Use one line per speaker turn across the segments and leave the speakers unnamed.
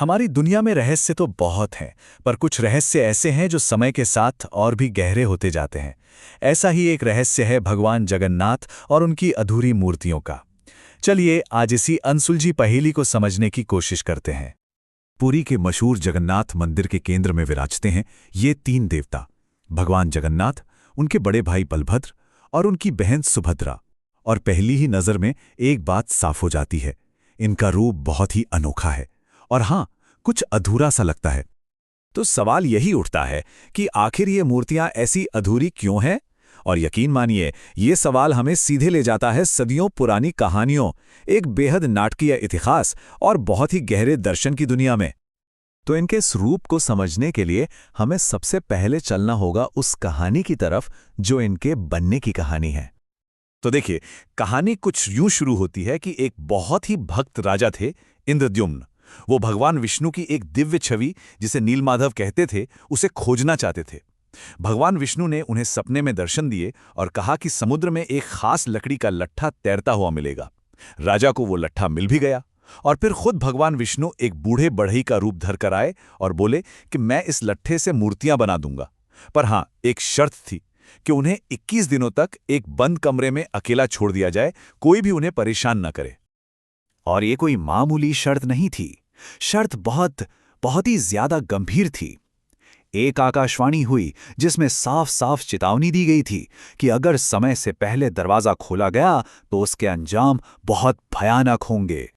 हमारी दुनिया में रहस्य तो बहुत हैं, पर कुछ रहस्य ऐसे हैं जो समय के साथ और भी गहरे होते जाते हैं। ऐसा ही एक रहस्य है भगवान जगन्नाथ और उनकी अधूरी मूर्तियों का। चलिए आज इसी अनसुलझी पहेली को समझने की कोशिश करते हैं।
पुरी के मशहूर जगन्नाथ मंदिर के केंद्र में विराजते हैं ये तीन देवता, भगवान जगन्नाथ, उनके बड़े भाई बलभद्र और उनकी बहन सुभद्रा। और पहली ही नज़र में एक बात साफ हो जाती है, इनका रूप बहुत ही अनोखा है और हाँ, कुछ अधूरा सा लगता है। तो सवाल यही उठता है कि आखिर ये मूर्तियां ऐसी अधूरी क्यों हैं? और यकीन मानिए, ये सवाल हमें सीधे ले जाता है सदियों पुरानी कहानियों, एक बेहद नाटकीय इतिहास और बहुत ही गहरे दर्शन की दुनिया में। तो इनके इस रूप को समझने के लिए हमें सबसे पहले चलना होगा उस कहानी की तरफ जो इनके बनने की कहानी है। तो देखिए, कहानी कुछ यूं शुरू होती है कि एक बहुत ही भक्त राजा थे, इंद्रद्युम्न। वो भगवान विष्णु की एक दिव्य छवि, जिसे नीलमाधव कहते थे, उसे खोजना चाहते थे। भगवान विष्णु ने उन्हें सपने में दर्शन दिए और कहा कि समुद्र में एक खास लकड़ी का लट्ठा तैरता हुआ मिलेगा। राजा को वो लट्ठा मिल भी गया और फिर खुद भगवान विष्णु एक बूढ़े बढ़ई का रूप धर कर आए और बोले कि मैं इस लट्ठे से मूर्तियां बना दूंगा। पर हाँ, एक शर्त थी कि उन्हें 21 दिनों तक एक बंद कमरे में अकेला छोड़ दिया जाए, कोई भी उन्हें परेशान न करे। और ये कोई मामूली शर्त नहीं थी, शर्त बहुत ही ज्यादा गंभीर थी। एक आकाशवाणी हुई जिसमें साफ साफ चेतावनी दी गई थी कि अगर समय से पहले दरवाजा खोला गया तो उसके अंजाम बहुत भयानक होंगे।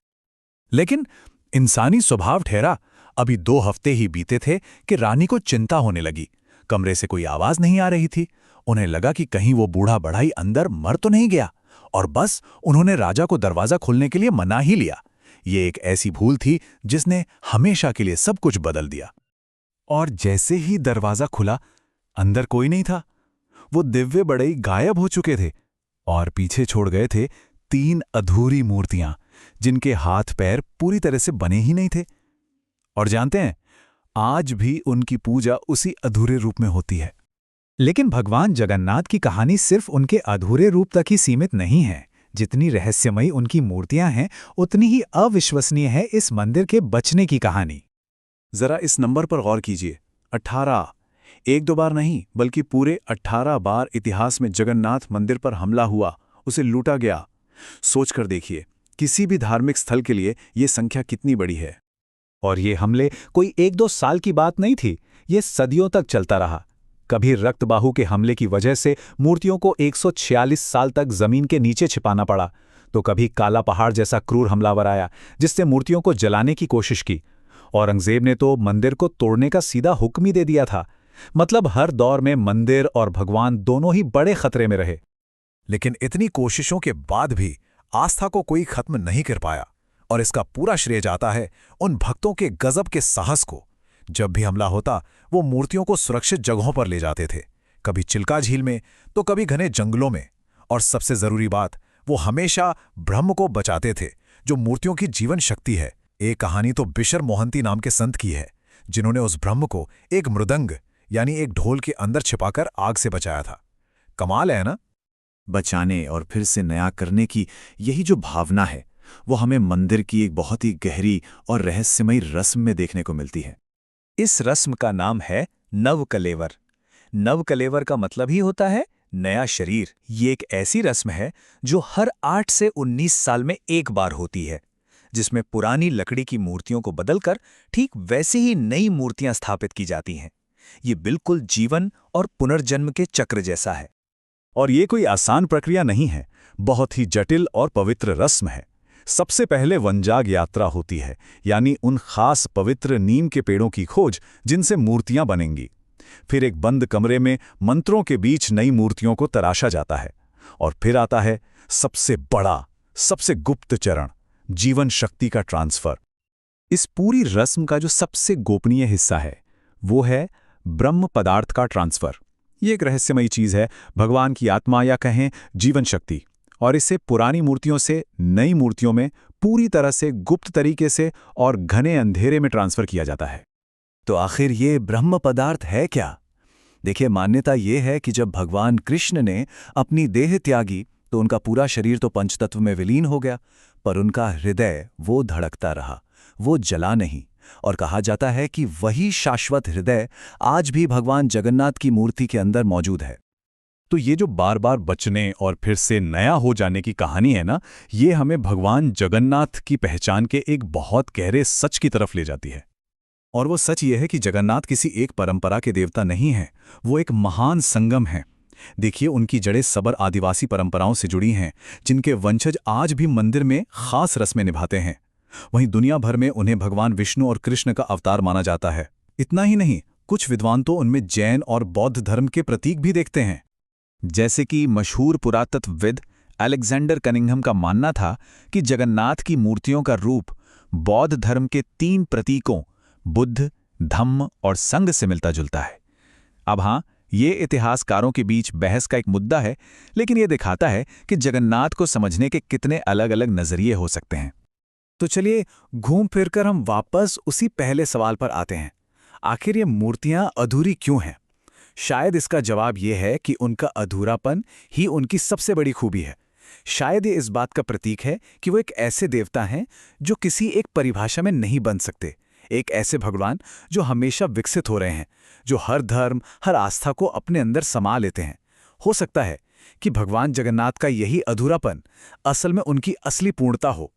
लेकिन इंसानी स्वभाव ठहरा। अभी 2 हफ्ते ही बीते थे कि रानी को चिंता होने लगी। कमरे से कोई आवाज नहीं आ रही थी। उन्हें लगा कि कहीं वो बूढ़ा बढ़ई अंदर मर तो नहीं गया, और बस उन्होंने राजा को दरवाजा खोलने के लिए मना ही लिया। ये एक ऐसी भूल थी जिसने हमेशा के लिए सब कुछ बदल दिया। और जैसे ही दरवाजा खुला, अंदर कोई नहीं था। वो दिव्य बढ़ई गायब हो चुके थे और पीछे छोड़ गए थे 3 अधूरी मूर्तियां, जिनके हाथ पैर पूरी तरह से बने ही नहीं थे। और जानते हैं, आज भी उनकी पूजा उसी अधूरे रूप में होती है। लेकिन भगवान जगन्नाथ की कहानी सिर्फ उनके अधूरे रूप तक ही सीमित नहीं है। जितनी रहस्यमयी उनकी मूर्तियां हैं, उतनी ही अविश्वसनीय है इस मंदिर के बचने की कहानी। जरा इस नंबर पर गौर कीजिए, 18। एक दो बार नहीं, बल्कि पूरे 18 बार इतिहास में जगन्नाथ मंदिर पर हमला हुआ, उसे लूटा गया। सोचकर देखिए, किसी भी धार्मिक स्थल के लिए ये संख्या कितनी बड़ी है। और ये हमले कोई 1-2 साल की बात नहीं थी, ये सदियों तक चलता रहा। कभी रक्तबाहु के हमले की वजह से मूर्तियों को 146 साल तक जमीन के नीचे छिपाना पड़ा, तो कभी काला पहाड़ जैसा क्रूर हमलावर आया जिससे मूर्तियों को जलाने की कोशिश की। औरंगजेब ने तो मंदिर को तोड़ने का सीधा हुक्म ही दे दिया था। मतलब हर दौर में मंदिर और भगवान दोनों ही बड़े खतरे में रहे। लेकिन इतनी कोशिशों के बाद भी आस्था को कोई खत्म नहीं कर पाया, और इसका पूरा श्रेय जाता है उन भक्तों के गजब के साहस को। जब भी हमला होता, वो मूर्तियों को सुरक्षित जगहों पर ले जाते थे, कभी चिल्का झील में तो कभी घने जंगलों में। और सबसे जरूरी बात, वो हमेशा ब्रह्म को बचाते थे, जो मूर्तियों की जीवन शक्ति है। एक कहानी तो बिशर मोहंती नाम के संत की है, जिन्होंने उस ब्रह्म को एक मृदंग यानी एक ढोल के अंदर छिपाकर आग से बचाया था। कमाल है ना? बचाने और फिर से नया करने की यही जो भावना है, वो हमें मंदिर की एक बहुत ही गहरी और रहस्यमयी रस्म में देखने को मिलती है। इस रस्म का नाम है नवकलेवर। नवकलेवर का मतलब ही होता है नया शरीर। ये एक ऐसी रस्म है जो हर 8 से 19 साल में एक बार होती है, जिसमें पुरानी लकड़ी की मूर्तियों को बदलकर ठीक वैसी ही नई मूर्तियां स्थापित की जाती हैं। ये बिल्कुल जीवन और पुनर्जन्म के चक्र जैसा है। और ये कोई आसान प्रक्रिया नहीं है, बहुत ही जटिल और पवित्र रस्म है। सबसे पहले वनजाग यात्रा होती है, यानी उन खास पवित्र नीम के पेड़ों की खोज जिनसे मूर्तियां बनेंगी। फिर एक बंद कमरे में मंत्रों के बीच नई मूर्तियों को तराशा जाता है। और फिर आता है सबसे बड़ा, सबसे गुप्त चरण, जीवन शक्ति का ट्रांसफर। इस पूरी रस्म का जो सबसे गोपनीय हिस्सा है, वो है ब्रह्म पदार्थ का ट्रांसफर। ये एक रहस्यमयी चीज है, भगवान की आत्मा या कहें जीवन शक्ति, और इसे पुरानी मूर्तियों से नई मूर्तियों में पूरी तरह से गुप्त तरीके से और घने अंधेरे में ट्रांसफर किया जाता है। तो आखिर ये ब्रह्म पदार्थ है क्या? देखिए, मान्यता ये है कि जब भगवान कृष्ण ने अपनी देह त्यागी तो उनका पूरा शरीर तो पंचतत्व में विलीन हो गया, पर उनका हृदय वो धड़कता रहा, वो जला नहीं,
और कहा जाता है कि वही शाश्वत हृदय आज भी भगवान जगन्नाथ की मूर्ति के अंदर मौजूद है।
तो ये जो बार बार बचने और फिर से नया हो जाने की कहानी है ना, ये हमें भगवान जगन्नाथ की पहचान के एक बहुत गहरे सच की तरफ ले जाती है।
और वो सच ये है कि जगन्नाथ किसी एक परंपरा के देवता नहीं हैं, वो एक महान संगम है। देखिए, उनकी जड़ें सबर आदिवासी परंपराओं से जुड़ी हैं, जिनके वंशज आज भी मंदिर में खास रस्में निभाते हैं। वहीं दुनिया भर में उन्हें भगवान विष्णु और कृष्ण का अवतार माना जाता है। इतना ही नहीं, कुछ विद्वान तो उनमें जैन और बौद्ध धर्म के प्रतीक भी देखते हैं।
जैसे कि मशहूर पुरातत्वविद अलेक्जेंडर कनिंघम का मानना था कि जगन्नाथ की मूर्तियों का रूप बौद्ध धर्म के 3 प्रतीकों बुद्ध, धम्म और संघ से मिलता जुलता है। अब हाँ, ये इतिहासकारों के बीच बहस का एक मुद्दा है, लेकिन ये दिखाता है कि जगन्नाथ को समझने के कितने अलग अलग नजरिए हो सकते हैं।
तो चलिए, घूम फिरकर हम वापस उसी पहले सवाल पर आते हैं। आखिर ये मूर्तियां अधूरी क्यों हैं? शायद इसका जवाब ये है कि उनका अधूरापन ही उनकी सबसे बड़ी खूबी है। शायद ये इस बात का प्रतीक है कि वो एक ऐसे देवता हैं जो किसी एक परिभाषा में नहीं बन सकते, एक ऐसे भगवान जो हमेशा विकसित हो रहे हैं, जो हर धर्म, हर आस्था को अपने अंदर समा लेते हैं। हो सकता है कि भगवान जगन्नाथ का यही अधूरापन असल में उनकी असली पूर्णता हो।